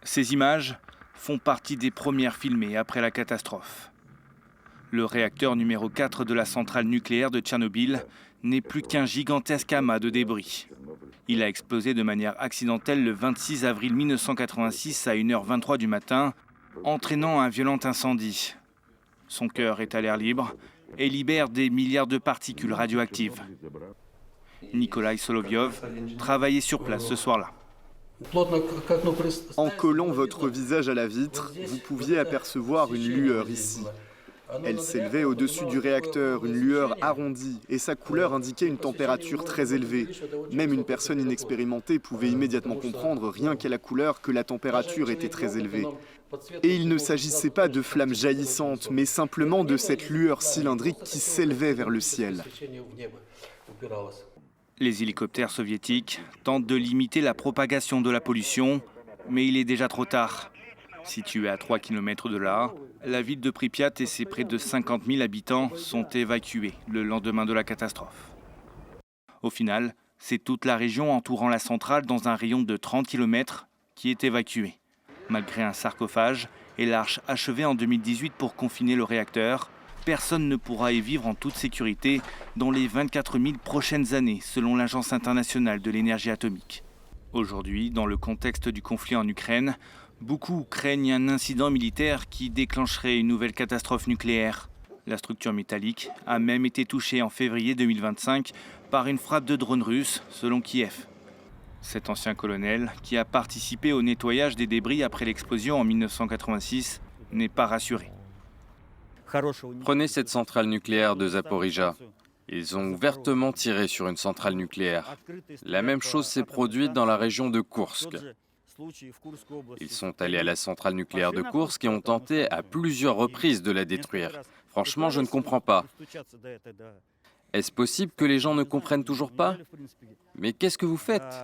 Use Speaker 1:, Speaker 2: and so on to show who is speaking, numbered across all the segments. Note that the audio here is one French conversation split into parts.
Speaker 1: Ces images font partie des premières filmées après la catastrophe. Le réacteur numéro 4 de la centrale nucléaire de Tchernobyl n'est plus qu'un gigantesque amas de débris. Il a explosé de manière accidentelle le 26 avril 1986 à 1h23 du matin, entraînant un violent incendie. Son cœur est à l'air libre et libère des milliards de particules radioactives. Nikolai Solovyov travaillait sur place ce soir-là.
Speaker 2: En collant votre visage à la vitre, vous pouviez apercevoir une lueur ici. Elle s'élevait au-dessus du réacteur, une lueur arrondie, et sa couleur indiquait une température très élevée. Même une personne inexpérimentée pouvait immédiatement comprendre, rien qu'à la couleur, que la température était très élevée. Et il ne s'agissait pas de flammes jaillissantes, mais simplement de cette lueur cylindrique qui s'élevait vers le ciel.
Speaker 1: Les hélicoptères soviétiques tentent de limiter la propagation de la pollution, mais il est déjà trop tard. Située à 3 km de là, la ville de Pripyat et ses près de 50 000 habitants sont évacués le lendemain de la catastrophe. Au final, c'est toute la région entourant la centrale dans un rayon de 30 km qui est évacuée. Malgré un sarcophage et l'arche achevée en 2018 pour confiner le réacteur, personne ne pourra y vivre en toute sécurité dans les 24 000 prochaines années, selon l'Agence internationale de l'énergie atomique. Aujourd'hui, dans le contexte du conflit en Ukraine, beaucoup craignent un incident militaire qui déclencherait une nouvelle catastrophe nucléaire. La structure métallique a même été touchée en février 2025 par une frappe de drone russe, selon Kiev. Cet ancien colonel, qui a participé au nettoyage des débris après l'explosion en 1986, n'est pas rassuré.
Speaker 3: Prenez cette centrale nucléaire de Zaporijia. Ils ont ouvertement tiré sur une centrale nucléaire. La même chose s'est produite dans la région de Koursk. Ils sont allés à la centrale nucléaire de Koursk et ont tenté à plusieurs reprises de la détruire. Franchement, je ne comprends pas. Est-ce possible que les gens ne comprennent toujours pas? Mais qu'est-ce que vous faites?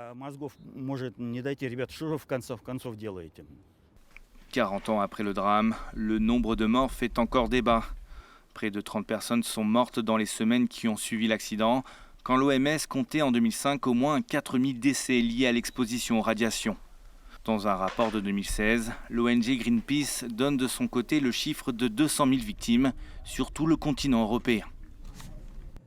Speaker 1: 40 ans après le drame, le nombre de morts fait encore débat. Près de 30 personnes sont mortes dans les semaines qui ont suivi l'accident, quand l'OMS comptait en 2005 au moins 4000 décès liés à l'exposition aux radiations. Dans un rapport de 2016, l'ONG Greenpeace donne de son côté le chiffre de 200 000 victimes sur tout le continent européen.